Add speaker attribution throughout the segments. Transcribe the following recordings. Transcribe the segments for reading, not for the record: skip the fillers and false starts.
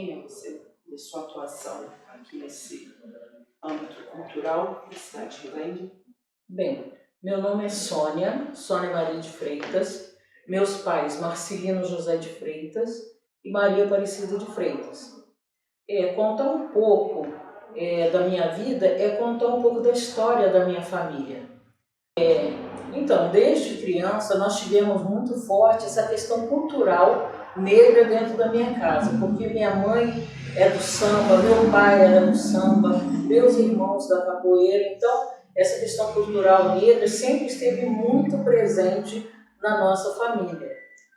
Speaker 1: quem é você e sua atuação aqui nesse âmbito cultural da cidade de Resende?
Speaker 2: Bem, meu nome é Sônia Maria de Freitas. Meus pais, Marcelino José de Freitas e Maria Aparecida de Freitas. Contar um pouco da minha vida é contar um pouco da história da minha família. Então, desde criança, nós tivemos muito forte essa questão cultural negra dentro da minha casa, porque minha mãe é do samba, meu pai era do samba, meus irmãos da capoeira, então essa questão cultural negra sempre esteve muito presente na nossa família.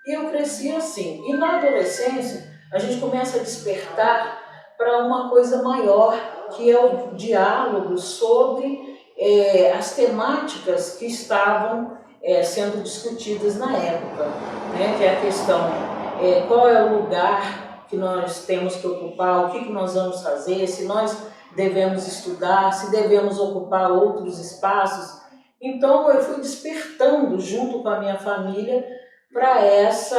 Speaker 2: E eu cresci assim. E na adolescência, a gente começa a despertar para uma coisa maior, que é o diálogo sobre as temáticas que estavam sendo discutidas na época, né? Que é a questão, qual é o lugar que nós temos que ocupar, o que nós vamos fazer, se nós devemos estudar, se devemos ocupar outros espaços. Então eu fui despertando junto com a minha família para esse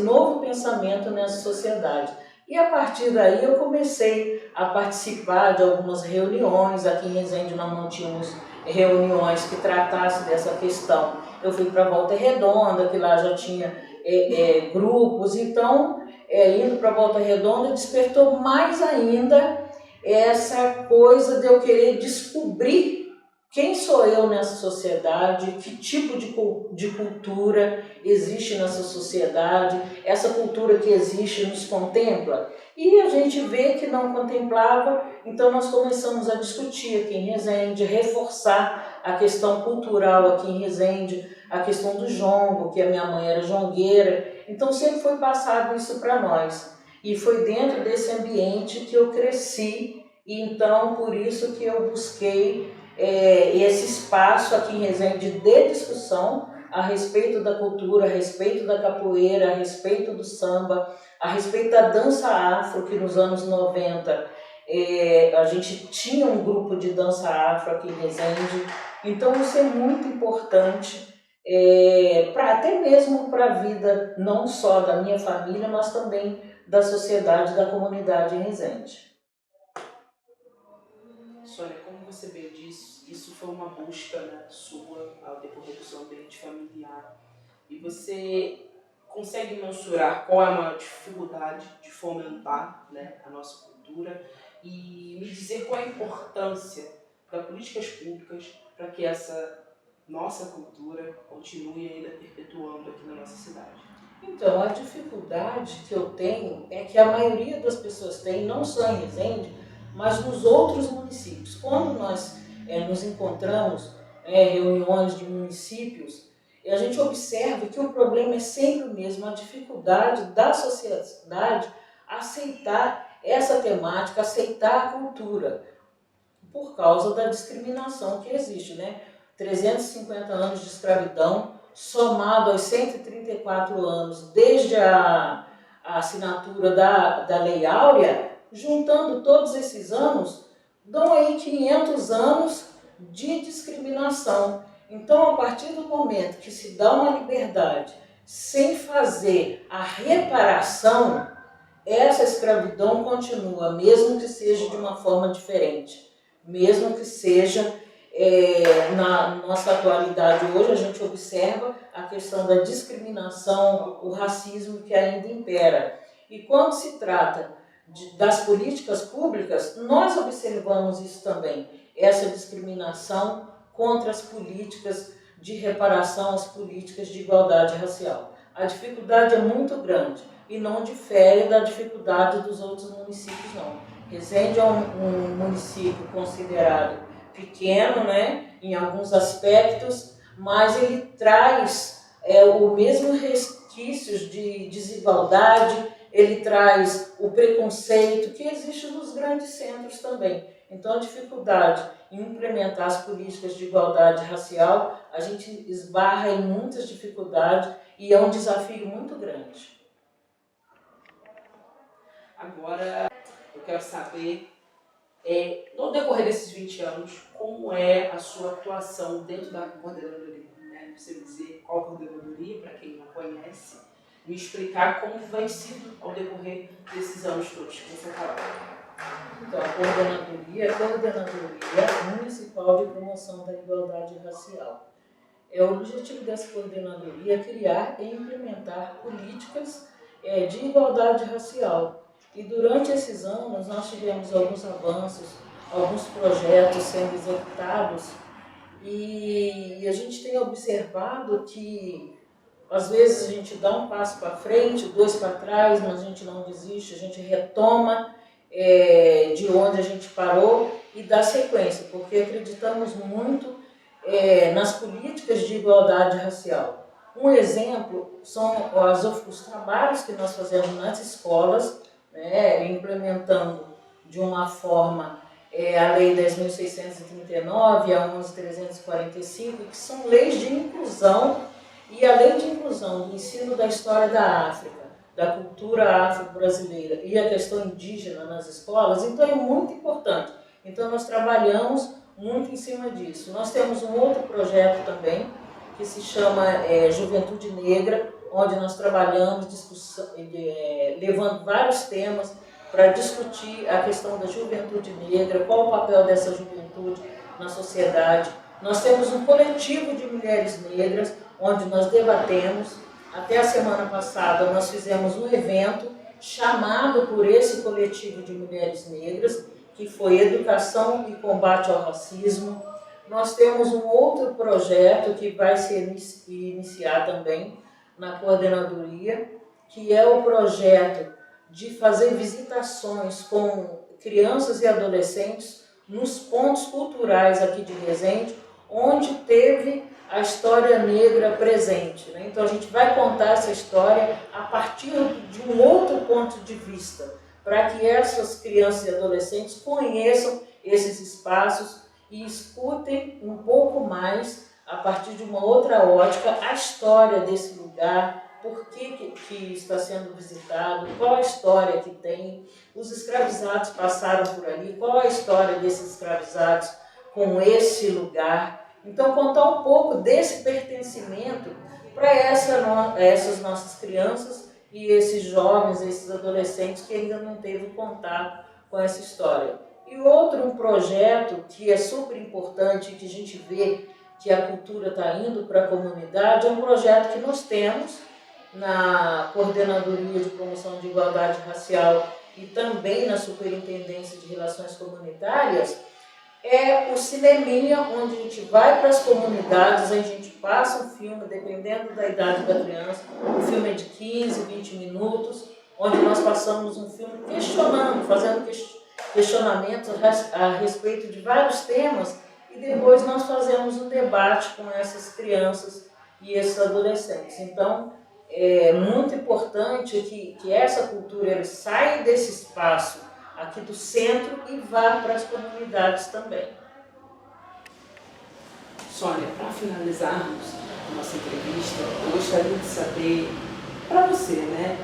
Speaker 2: novo pensamento nessa sociedade. E a partir daí eu comecei a participar de algumas reuniões. Aqui em Resende nós não tínhamos reuniões que tratassem dessa questão. Eu fui para Volta Redonda, que lá já tinha grupos, então indo para Volta Redonda despertou mais ainda essa coisa de eu querer descobrir quem sou eu nessa sociedade, que tipo de cultura existe nessa sociedade, essa cultura que existe nos contempla. E a gente vê que não contemplava, então nós começamos a discutir aqui em Resende, reforçar a questão cultural aqui em Resende, a questão do jongo, que a minha mãe era jongueira, então sempre foi passado isso para nós. E foi dentro desse ambiente que eu cresci, e então por isso que eu busquei esse espaço aqui em Resende de discussão a respeito da cultura, a respeito da capoeira, a respeito do samba, a respeito da dança afro, que nos anos 90 a gente tinha um grupo de dança afro aqui em Resende. Então isso é muito importante, até mesmo para a vida não só da minha família, mas também da sociedade, da comunidade em Resende.
Speaker 1: Sônia, como você bem disse, isso foi uma busca, né, sua ao decorrer do seu ambiente familiar. E você consegue mensurar qual é a maior dificuldade de fomentar, né, a nossa cultura e me dizer qual é a importância das políticas públicas para que essa nossa cultura continue ainda perpetuando aqui na nossa cidade?
Speaker 2: Então, a dificuldade que eu tenho é que a maioria das pessoas tem, não só em Resende, mas nos outros municípios. Quando nós nos encontramos, reuniões de municípios, a gente observa que o problema é sempre o mesmo, a dificuldade da sociedade aceitar essa temática, aceitar a cultura, por causa da discriminação que existe, né? 350 anos de escravidão, somado aos 134 anos desde a assinatura da Lei Áurea, juntando todos esses anos, dão aí 500 anos de discriminação. Então, a partir do momento que se dá uma liberdade sem fazer a reparação, essa escravidão continua, mesmo que seja de uma forma diferente, mesmo que seja na nossa atualidade hoje, a gente observa a questão da discriminação, o racismo que ainda impera. E quando se trata das políticas públicas, nós observamos isso também, essa discriminação contra as políticas de reparação, as políticas de igualdade racial. A dificuldade é muito grande e não difere da dificuldade dos outros municípios, não. Resende é um município considerado pequeno, né, em alguns aspectos, mas ele traz o mesmo resquícios de desigualdade, ele traz o preconceito que existe nos grandes centros também. Então, a dificuldade em implementar as políticas de igualdade racial, a gente esbarra em muitas dificuldades e é um desafio muito grande.
Speaker 1: Agora, eu quero saber, no decorrer desses 20 anos, como é a sua atuação dentro da coordenadoria? Né? Você dizer qual a coordenadoria, para quem não conhece, me explicar como vai sido ao decorrer desses anos todos que você trabalha.
Speaker 2: Então, a coordenadoria é a Coordenadoria Municipal de Promoção da Igualdade Racial. O objetivo dessa coordenadoria é criar e implementar políticas de igualdade racial. E durante esses anos nós tivemos alguns avanços, alguns projetos sendo executados e a gente tem observado que às vezes a gente dá um passo para frente, dois para trás, mas a gente não desiste, a gente retoma de onde a gente parou e dá sequência, porque acreditamos muito nas políticas de igualdade racial. Um exemplo são os trabalhos que nós fazemos nas escolas, né, implementando de uma forma a Lei 10.639 e a 11.345, que são leis de inclusão, e a Lei de Inclusão do ensino da história da África, da cultura afro-brasileira e a questão indígena nas escolas, então é muito importante. Então nós trabalhamos muito em cima disso. Nós temos um outro projeto também, que se chama Juventude Negra, onde nós trabalhamos levando vários temas para discutir a questão da juventude negra, qual o papel dessa juventude na sociedade. Nós temos um coletivo de mulheres negras, onde nós debatemos. Até a semana passada nós fizemos um evento chamado por esse coletivo de mulheres negras, que foi Educação e Combate ao Racismo. Nós temos um outro projeto que vai se iniciar também na coordenadoria, que é o projeto de fazer visitações com crianças e adolescentes nos pontos culturais aqui de Resende, onde teve a história negra presente, né? Então a gente vai contar essa história a partir de um outro ponto de vista, para que essas crianças e adolescentes conheçam esses espaços e escutem um pouco mais, a partir de uma outra ótica, a história desse lugar, por que está sendo visitado, qual a história que tem, os escravizados passaram por ali, qual a história desses escravizados com esse lugar. Então, contar um pouco desse pertencimento para essas nossas crianças e esses jovens, esses adolescentes que ainda não teve contato com essa história. E outro, um projeto que é super importante, que a gente vê que a cultura está indo para a comunidade, é um projeto que nós temos na Coordenadoria de Promoção de Igualdade Racial e também na Superintendência de Relações Comunitárias, é o cineminha, onde a gente vai para as comunidades, a gente passa um filme, dependendo da idade da criança, o filme é de 15, 20 minutos, onde nós passamos um filme questionando, fazendo questionamentos a respeito de vários temas, e depois nós fazemos um debate com essas crianças e esses adolescentes. Então, é muito importante que essa cultura saia desse espaço aqui do centro e vá para as comunidades também.
Speaker 1: Sônia, para finalizarmos a nossa entrevista, eu gostaria de saber, para você, né,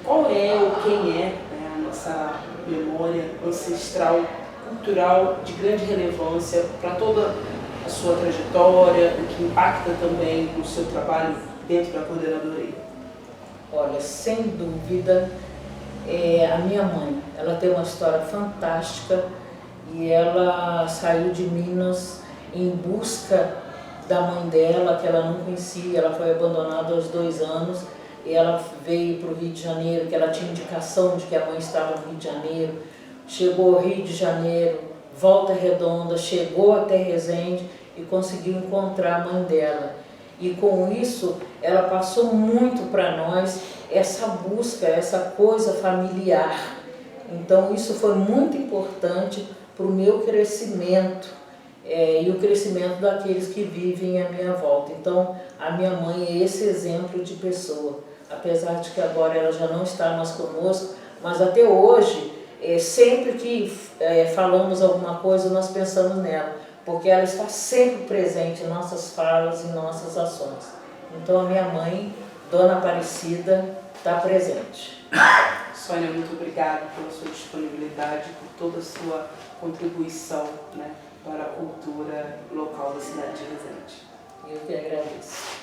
Speaker 1: qual é ou quem é, né, a nossa memória ancestral, cultural de grande relevância para toda a sua trajetória, o que impacta também no seu trabalho dentro da coordenadoria?
Speaker 2: Olha, sem dúvida, a minha mãe. Ela tem uma história fantástica e ela saiu de Minas em busca da mãe dela, que ela não conhecia. Ela foi abandonada aos 2 anos e ela veio para o Rio de Janeiro, que ela tinha indicação de que a mãe estava no Rio de Janeiro. Chegou ao Rio de Janeiro, Volta Redonda, chegou até Resende e conseguiu encontrar a mãe dela. E com isso, ela passou muito para nós essa busca, essa coisa familiar. Então, isso foi muito importante para o meu crescimento e o crescimento daqueles que vivem à minha volta. Então, a minha mãe é esse exemplo de pessoa. Apesar de que agora ela já não está mais conosco, mas até hoje, sempre que falamos alguma coisa, nós pensamos nela, porque ela está sempre presente em nossas falas e nossas ações. Então, a minha mãe, Dona Aparecida, está presente.
Speaker 1: Sônia, muito obrigada pela sua disponibilidade, por toda a sua contribuição, né, para a cultura local da cidade de Resende.
Speaker 2: Eu que agradeço.